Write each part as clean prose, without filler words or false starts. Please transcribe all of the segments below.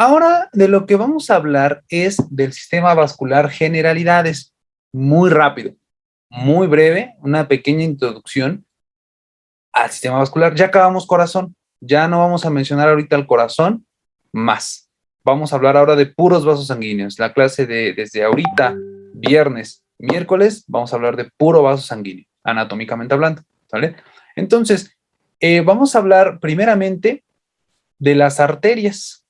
Ahora de lo que vamos a hablar es del sistema vascular generalidades. Muy rápido, muy breve, una pequeña introducción al sistema vascular. Ya acabamos corazón, ya no vamos a mencionar ahorita el corazón más. Vamos a hablar ahora de puros vasos sanguíneos. La clase de desde ahorita, viernes, miércoles, vamos a hablar de puro vaso sanguíneo, anatómicamente hablando, ¿vale? Entonces, vamos a hablar primeramente de las arterias.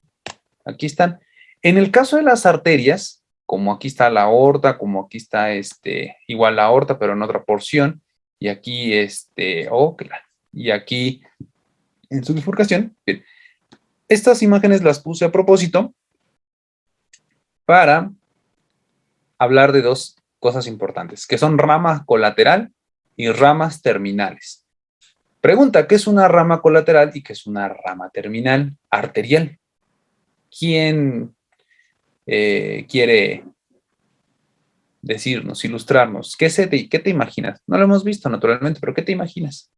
Aquí están. En el caso de las arterias, como aquí está la aorta, como aquí está igual la aorta, pero en otra porción, y aquí y aquí en su bifurcación. Bien. Estas imágenes las puse a propósito para hablar de dos cosas importantes, que son rama colateral y ramas terminales. Pregunta, ¿qué es una rama colateral y qué es una rama terminal arterial? ¿Quién quiere decirnos, ilustrarnos? ¿Qué te imaginas? No lo hemos visto naturalmente, pero ¿qué te imaginas?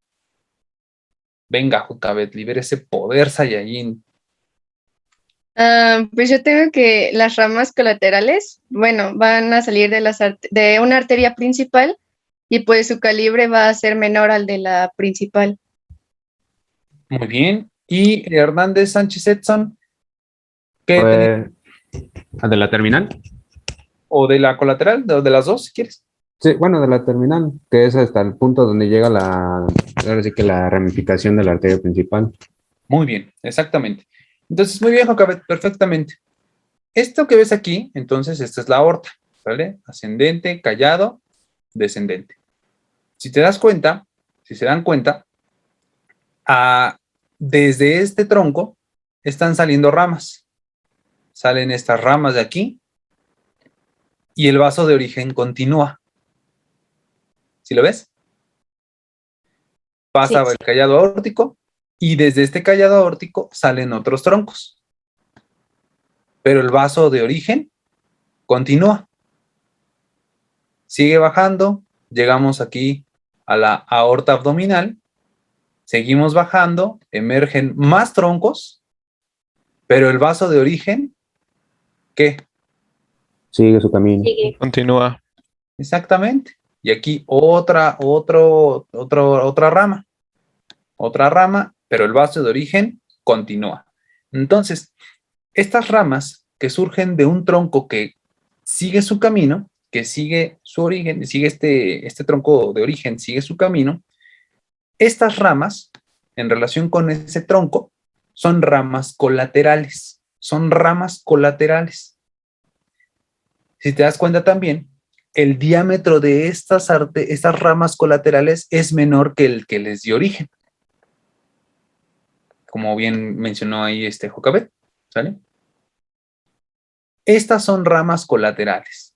Venga, Jocabet, libera ese poder Saiyajin. Pues yo tengo que las ramas colaterales, bueno, van a salir de una arteria principal y pues su calibre va a ser menor al de la principal. Muy bien. Y Hernández Sánchez Edson, ¿qué tenés? ¿De la terminal? ¿O de la colateral? ¿O de las dos, si quieres? Sí, bueno, de la terminal, que es hasta el punto donde llega ahora sí que la ramificación de la arteria principal. Muy bien, exactamente. Entonces, muy bien, Jocabet, perfectamente. Esto que ves aquí, entonces, esta es la aorta, ¿vale? Ascendente, callado, descendente. Si te das cuenta, si se dan cuenta, desde este tronco están saliendo ramas. Salen estas ramas de aquí y el vaso de origen continúa. ¿Sí lo ves? Pasa Sí. el callado aórtico y desde este callado aórtico salen otros troncos. Pero el vaso de origen continúa. Sigue bajando, llegamos aquí a la aorta abdominal, seguimos bajando, emergen más troncos, pero el vaso de origen, ¿qué? Sigue su camino. Sigue. Continúa. Exactamente. Y aquí otra rama, pero el vaso de origen continúa. Entonces, estas ramas que surgen de un tronco que sigue su camino, que sigue su origen, sigue este tronco de origen, sigue su camino, estas ramas, en relación con ese tronco, son ramas colaterales. Son ramas colaterales. Si te das cuenta también, el diámetro de estas ramas colaterales es menor que el que les dio origen. Como bien mencionó ahí Jocabet, ¿sale? Estas son ramas colaterales.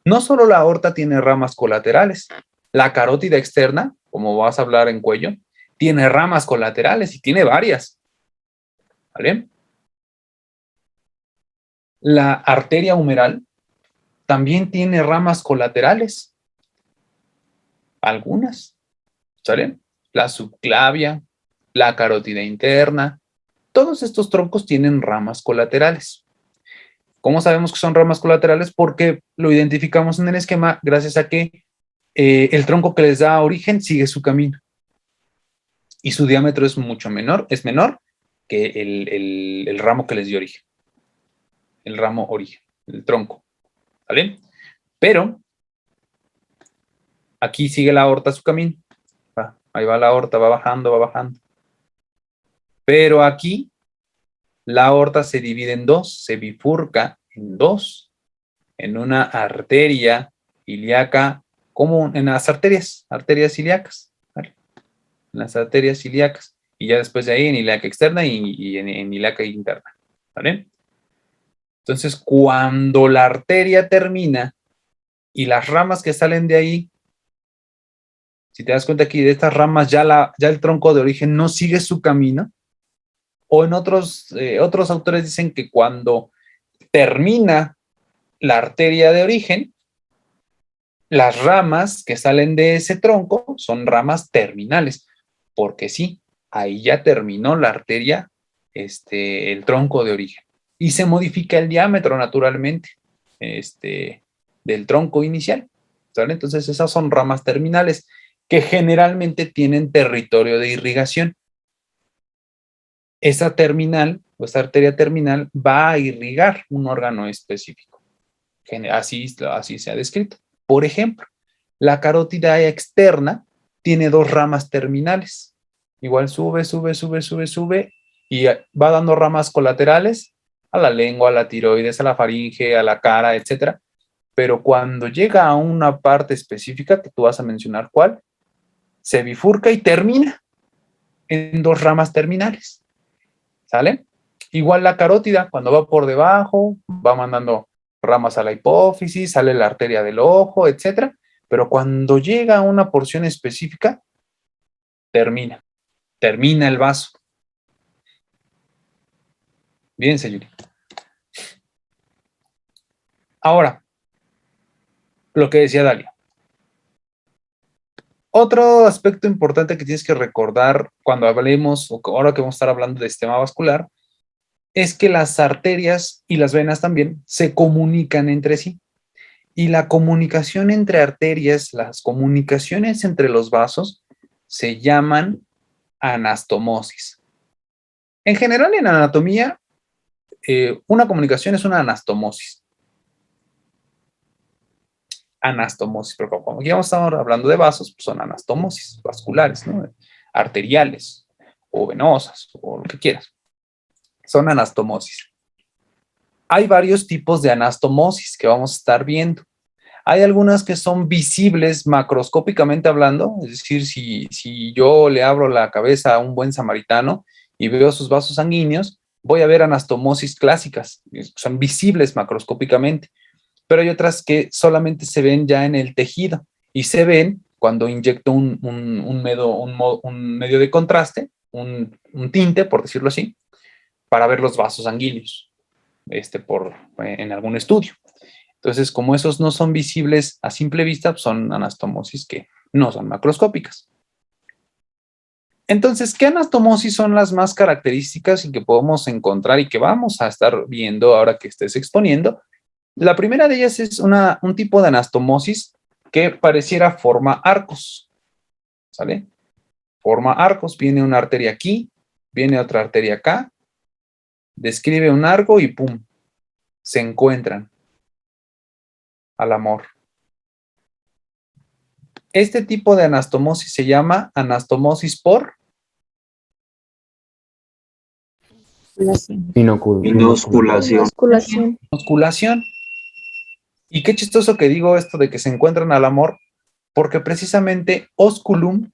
No solo la aorta tiene ramas colaterales, la carótida externa, como vas a hablar en cuello, tiene ramas colaterales y tiene varias, ¿vale? La arteria humeral también tiene ramas colaterales, algunas, ¿sale? La subclavia, la carótida interna, todos estos troncos tienen ramas colaterales. ¿Cómo sabemos que son ramas colaterales? Porque lo identificamos en el esquema gracias a que el tronco que les da origen sigue su camino. Y su diámetro es mucho menor, es menor que el ramo que les dio origen. El ramo origen, el tronco. ¿Vale? Pero aquí sigue la aorta su camino. Ahí va la aorta, va bajando, va bajando. Pero aquí la aorta se divide en dos, se bifurca en dos, en una arteria ilíaca, como en las arterias ilíacas, ¿vale? En las arterias ilíacas, y ya después de ahí en ilíaca externa y en ilíaca interna, ¿vale? Entonces, cuando la arteria termina y las ramas que salen de ahí, si te das cuenta aquí de estas ramas, ya el tronco de origen no sigue su camino, o en otros autores dicen que cuando termina la arteria de origen, las ramas que salen de ese tronco son ramas terminales, porque sí, ahí ya terminó la arteria el tronco de origen. Y se modifica el diámetro naturalmente del tronco inicial, ¿sale? Entonces esas son ramas terminales que generalmente tienen territorio de irrigación. Esa terminal o esta arteria terminal va a irrigar un órgano específico. Así se ha descrito. Por ejemplo, la carótida externa tiene dos ramas terminales. Igual sube y va dando ramas colaterales a la lengua, a la tiroides, a la faringe, a la cara, etc. Pero cuando llega a una parte específica, que tú vas a mencionar cuál, se bifurca y termina en dos ramas terminales. ¿Sale? Igual la carótida, cuando va por debajo, va mandando ramas a la hipófisis, sale la arteria del ojo, etc. Pero cuando llega a una porción específica, termina el vaso. Bien, Sayuri. Ahora, lo que decía Dalia. Otro aspecto importante que tienes que recordar cuando hablemos, o ahora que vamos a estar hablando de sistema vascular, es que las arterias y las venas también se comunican entre sí. Y la comunicación entre arterias, las comunicaciones entre los vasos, se llaman anastomosis. En general, en anatomía, una comunicación es una anastomosis. Anastomosis, pero como aquí vamos a estar hablando de vasos, pues son anastomosis vasculares, ¿no? Arteriales o venosas o lo que quieras. Son anastomosis. Hay varios tipos de anastomosis que vamos a estar viendo. Hay algunas que son visibles macroscópicamente hablando, es decir, si yo le abro la cabeza a un buen samaritano y veo sus vasos sanguíneos, voy a ver anastomosis clásicas, son visibles macroscópicamente, pero hay otras que solamente se ven ya en el tejido y se ven cuando inyecto un medio de contraste, un tinte, por decirlo así, para ver los vasos sanguíneos en algún estudio. Entonces, como esos no son visibles a simple vista, son anastomosis que no son macroscópicas. Entonces, ¿qué anastomosis son las más características y que podemos encontrar y que vamos a estar viendo ahora que estés exponiendo? La primera de ellas es un tipo de anastomosis que pareciera forma arcos, ¿sale? Forma arcos, viene una arteria aquí, viene otra arteria acá, describe un arco y ¡pum! Se encuentran al amor. Este tipo de anastomosis se llama anastomosis por Inosculación. osculación. Y qué chistoso que digo esto de que se encuentran al amor, porque precisamente osculum,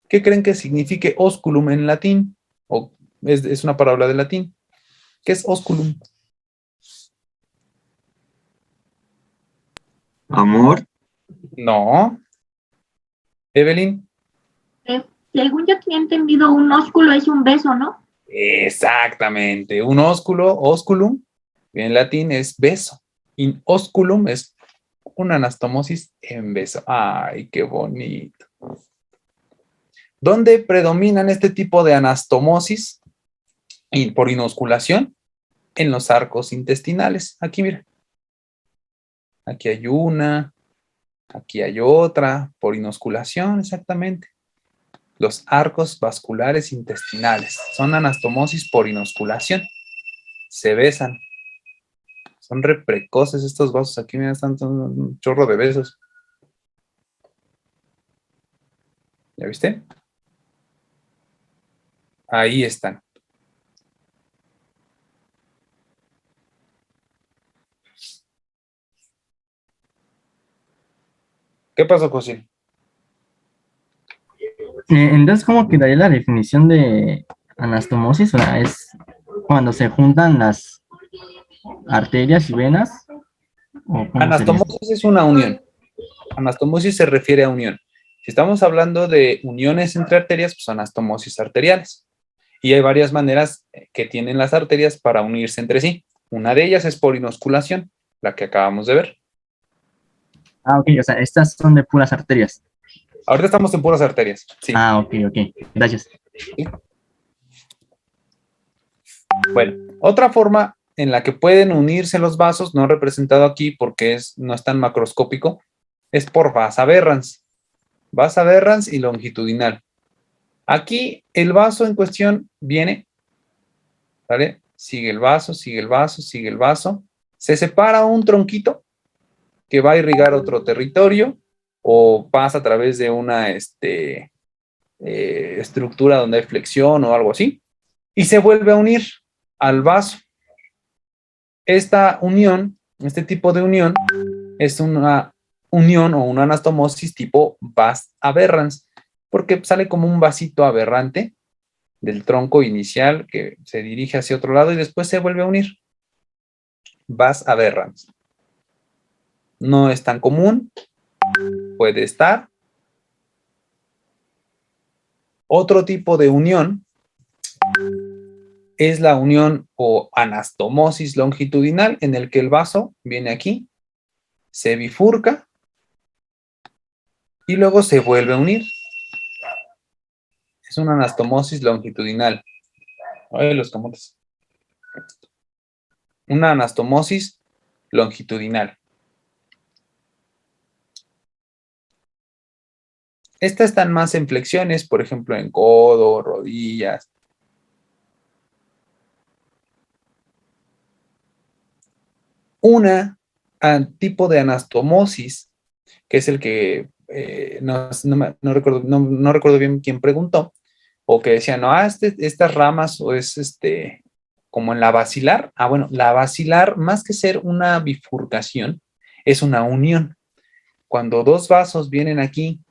¿qué creen que signifique osculum en latín? O es una palabra de latín. ¿Qué es osculum? Amor. No. Evelyn. Según yo tenía entendido, un ósculo es un beso, ¿no? Exactamente. Un ósculo, osculum, en latín es beso. Y osculum es una anastomosis en beso. Ay, qué bonito. ¿Dónde predominan este tipo de anastomosis y por inosculación? En los arcos intestinales. Aquí, mira. Aquí hay una, aquí hay otra, por inosculación, exactamente. Los arcos vasculares intestinales son anastomosis por inosculación. Se besan. Son re precoces estos vasos. Aquí mira, están un chorro de besos. ¿Ya viste? Ahí están. ¿Qué pasó, José? Entonces, ¿cómo quedaría la definición de anastomosis? O sea, es cuando se juntan las arterias y venas. ¿O cómo sería? Anastomosis es una unión. Anastomosis se refiere a unión. Si estamos hablando de uniones entre arterias, pues anastomosis arteriales. Y hay varias maneras que tienen las arterias para unirse entre sí. Una de ellas es por inosculación, la que acabamos de ver. Ah, ok, o sea, estas son de puras arterias. Ahorita estamos en puras arterias. Sí. Ah, ok, gracias. ¿Sí? Bueno, otra forma en la que pueden unirse los vasos, no representado aquí porque no es tan macroscópico, es por vas aberrans. Vas aberrans y longitudinal. Aquí el vaso en cuestión viene, ¿vale? Sigue el vaso, sigue el vaso, sigue el vaso. Se separa un tronquito que va a irrigar otro territorio o pasa a través de una estructura donde hay flexión o algo así y se vuelve a unir al vaso. Esta unión, este tipo de unión, es una unión o una anastomosis tipo vas aberrans, porque sale como un vasito aberrante del tronco inicial que se dirige hacia otro lado y después se vuelve a unir. Vas aberrans. No es tan común, puede estar. Otro tipo de unión es la unión o anastomosis longitudinal, en el que el vaso viene aquí, se bifurca y luego se vuelve a unir. Es una anastomosis longitudinal. Ay, los camotes. Una anastomosis longitudinal. Estas están más en flexiones, por ejemplo, en codo, rodillas. Una tipo de anastomosis, que es el que no recuerdo bien quién preguntó, o que decía, no, estas ramas o es como en la basilar. Ah, bueno, la basilar, más que ser una bifurcación, es una unión. Cuando dos vasos vienen aquí,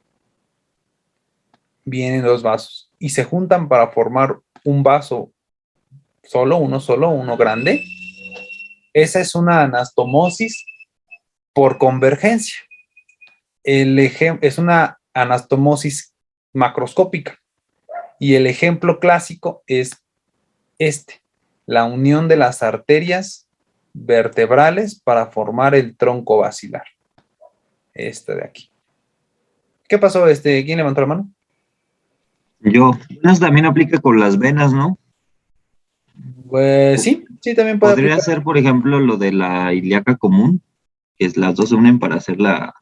vienen dos vasos y se juntan para formar un vaso solo, uno grande. Esa es una anastomosis por convergencia. Es una anastomosis macroscópica y el ejemplo clásico es la unión de las arterias vertebrales para formar el tronco basilar. Esta de aquí. ¿Qué pasó? ¿Quién levantó la mano? Yo. Eso también aplica con las venas, ¿no? Pues sí, también puede Podría aplicar. ser, por ejemplo, lo de la ilíaca común, que las dos se unen para hacer la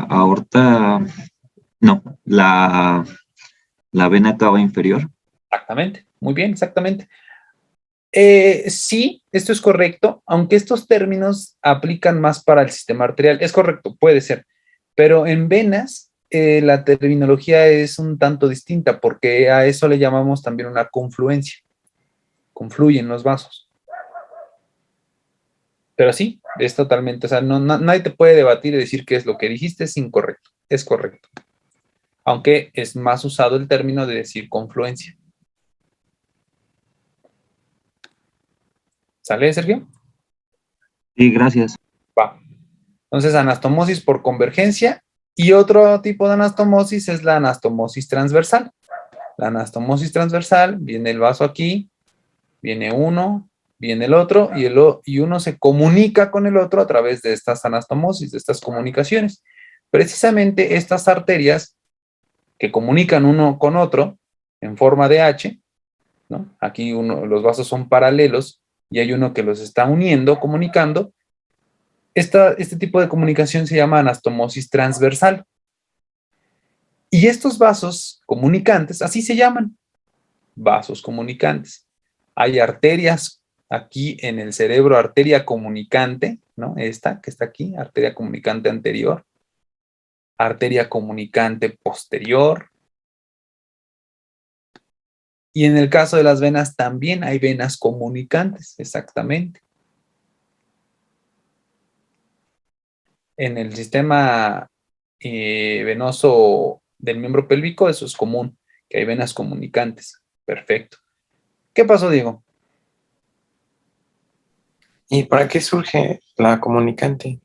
aorta, no, la vena cava inferior. Exactamente, muy bien, exactamente. Sí, esto es correcto, aunque estos términos aplican más para el sistema arterial. Es correcto, puede ser, pero en venas la terminología es un tanto distinta porque a eso le llamamos también una confluencia. Confluyen los vasos. Pero sí, es totalmente, o sea, nadie te puede debatir y decir que es lo que dijiste, es incorrecto, es correcto. Aunque es más usado el término de decir confluencia. ¿Sale, Sergio? Sí, gracias. Va. Entonces, anastomosis por convergencia y otro tipo de anastomosis es la anastomosis transversal. La anastomosis transversal, viene el vaso aquí, viene uno, viene el otro y uno se comunica con el otro a través de estas anastomosis, de estas comunicaciones. Precisamente estas arterias que comunican uno con otro en forma de H, ¿no? Aquí los vasos son paralelos y hay uno que los está uniendo, comunicando. Este tipo de comunicación se llama anastomosis transversal. Y estos vasos comunicantes, así se llaman, vasos comunicantes. Hay arterias aquí en el cerebro, arteria comunicante, ¿no? Esta que está aquí, arteria comunicante anterior, arteria comunicante posterior. Y en el caso de las venas también hay venas comunicantes, exactamente. En el sistema venoso del miembro pélvico, eso es común, que hay venas comunicantes. Perfecto. ¿Qué pasó, Diego? ¿Y para qué surge la comunicante?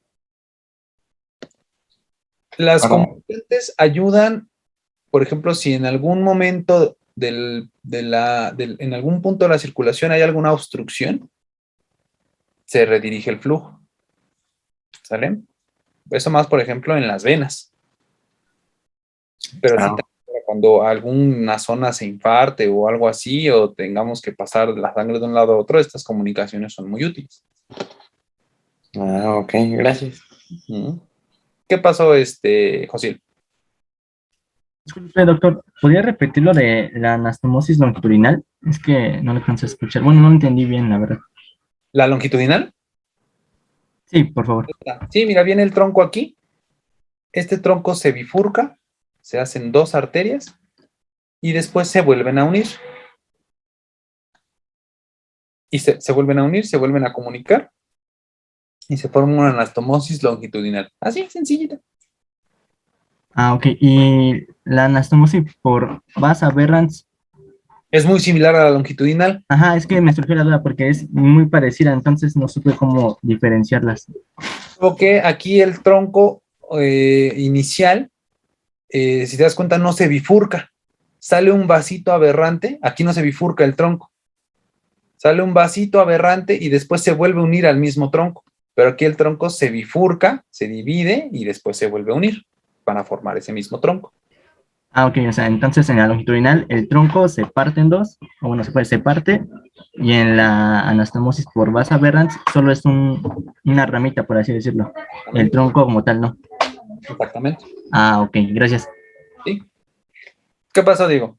Las Para- comunicantes ayudan, por ejemplo, si en algún momento en algún punto de la circulación hay alguna obstrucción, se redirige el flujo. ¿Sale? Eso más, por ejemplo, en las venas. Pero sí Ah, también para cuando alguna zona se infarte o algo así, o tengamos que pasar la sangre de un lado a otro, estas comunicaciones son muy útiles. Ah, ok, gracias. Ujú. ¿Qué pasó, José? Disculpe, doctor, ¿podría repetir lo de la anastomosis longitudinal? Es que no lo alcancé a escuchar. Bueno, no lo entendí bien, la verdad. ¿La longitudinal? Sí, por favor. Sí, mira, viene el tronco aquí. Este tronco se bifurca, se hacen dos arterias y después se vuelven a unir. Y se vuelven a unir, se vuelven a comunicar y se forma una anastomosis longitudinal. Así, sencillita. Ah, ok. Y la anastomosis por vas aberrans. Es muy similar a la longitudinal, Ajá, es que me surgió la duda porque es muy parecida, entonces no supe cómo diferenciarlas. porque aquí el tronco inicial, si te das cuenta, no se bifurca. Sale un vasito aberrante, aquí no se bifurca el tronco. Sale un vasito aberrante y después se vuelve a unir al mismo tronco. Pero aquí el tronco se bifurca, se divide y después se vuelve a unir para formar ese mismo tronco. Ah, ok, o sea, entonces en la longitudinal el tronco se parte en dos, o bueno, se parte, y en la anastomosis por vas aberrans solo es una ramita, por así decirlo. El tronco como tal, no. Exactamente. Ah, ok, gracias. ¿Sí? ¿Qué pasó, Diego?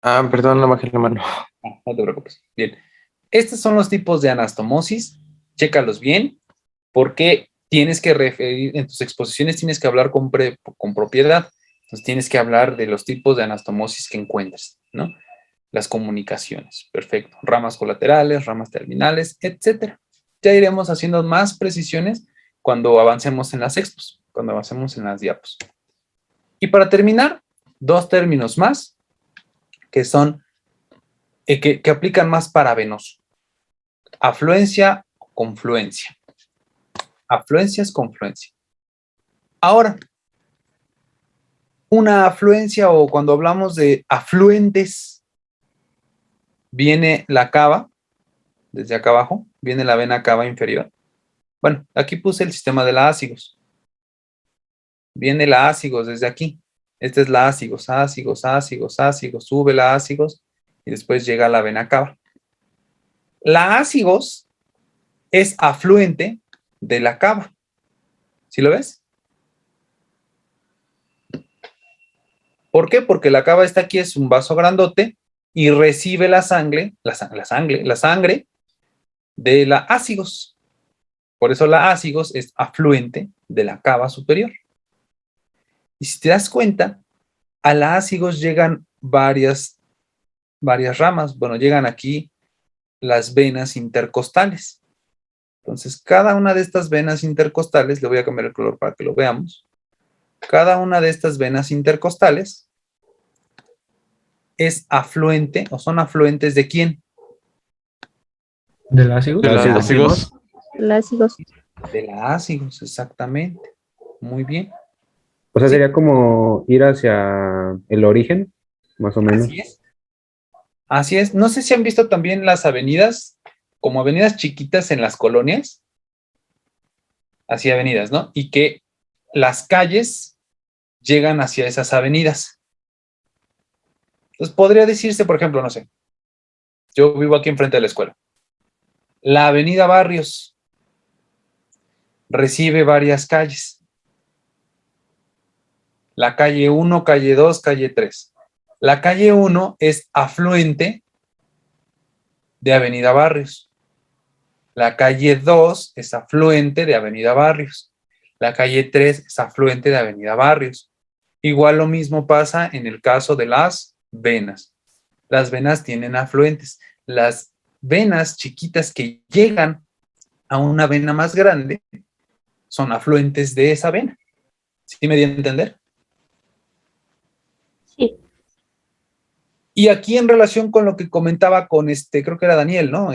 Ah, perdón, no bajé la mano. No te preocupes. Bien. Estos son los tipos de anastomosis. Chécalos bien, porque tienes que referir, en tus exposiciones tienes que hablar con propiedad. Entonces tienes que hablar de los tipos de anastomosis que encuentres, ¿no? Las comunicaciones. Perfecto. Ramas colaterales, ramas terminales, etcétera. Ya iremos haciendo más precisiones cuando avancemos en las expos, cuando avancemos en las diapos. Y para terminar, dos términos más que son que aplican más para venoso. Afluencia o confluencia. Afluencia es confluencia. Ahora, una afluencia o cuando hablamos de afluentes, viene la cava, desde acá abajo, viene la vena cava inferior. Bueno, aquí puse el sistema de la ácigos. Viene la ácigos desde aquí. Esta es la ácigos, ácigos, ácigos, ácigos, sube la ácigos y después llega la vena cava. La ácigos es afluente de la cava. ¿Sí lo ves? ¿Por qué? Porque la cava está aquí, es un vaso grandote y recibe la sangre de la ácigos. Por eso la ácigos es afluente de la cava superior. Y si te das cuenta, a la ácigos llegan varias ramas. Bueno, llegan aquí las venas intercostales. Entonces, cada una de estas venas intercostales, le voy a cambiar el color para que lo veamos. Cada una de estas venas intercostales es afluente o son afluentes ¿de quién? ¿Del ácido? De las ácigos. Lásigos. De la ácigos, exactamente. Muy bien. O sea, Sí. sería como ir hacia el origen, más o menos. Así es. Así es. No sé si han visto también las avenidas, como avenidas chiquitas en las colonias. Así avenidas, ¿no? Y que las calles llegan hacia esas avenidas. Entonces podría decirse, por ejemplo, no sé, yo vivo aquí enfrente de la escuela. La avenida Barrios recibe varias calles. La calle 1, calle 2, calle 3. La calle 1 es afluente de Avenida Barrios. La calle 2 es afluente de Avenida Barrios. La calle 3 es afluente de Avenida Barrios. Igual lo mismo pasa en el caso de las venas. Las venas tienen afluentes. Las venas chiquitas que llegan a una vena más grande son afluentes de esa vena. ¿Sí me di a entender? Sí. Y aquí en relación con lo que comentaba con creo que era Daniel, ¿no?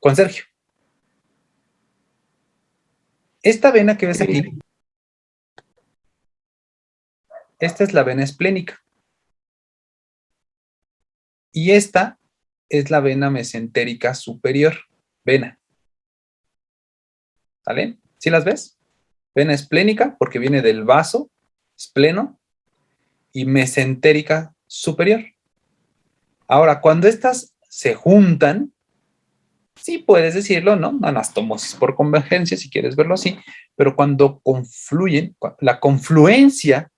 Con Sergio. Esta vena que ves aquí, esta es la vena esplénica. Y esta es la vena mesentérica superior. Vena. ¿Sale? ¿Sí las ves? Vena esplénica, porque viene del vaso, espleno, y mesentérica superior. Ahora, cuando estas se juntan, sí puedes decirlo, ¿no? Anastomosis por convergencia, si quieres verlo así, pero cuando confluyen, la confluencia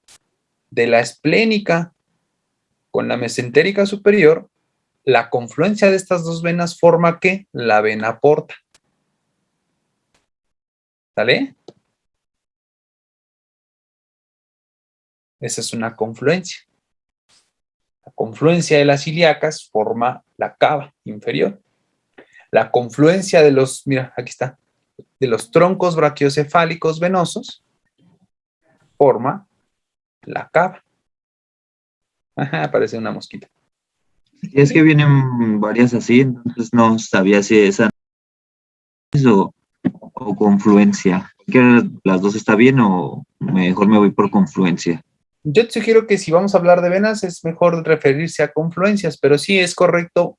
de la esplénica con la mesentérica superior, la confluencia de estas dos venas forma ¿qué? La vena porta. ¿Sale? Esa es una confluencia. La confluencia de las ilíacas forma la cava inferior. La confluencia de los, mira, aquí está, de los troncos brachiocefálicos venosos forma la cava. Ajá, parece una mosquita. Y es que vienen varias así, entonces no sabía si esa o confluencia. ¿Las dos está bien o mejor me voy por confluencia? Yo te sugiero que si vamos a hablar de venas es mejor referirse a confluencias, pero sí es correcto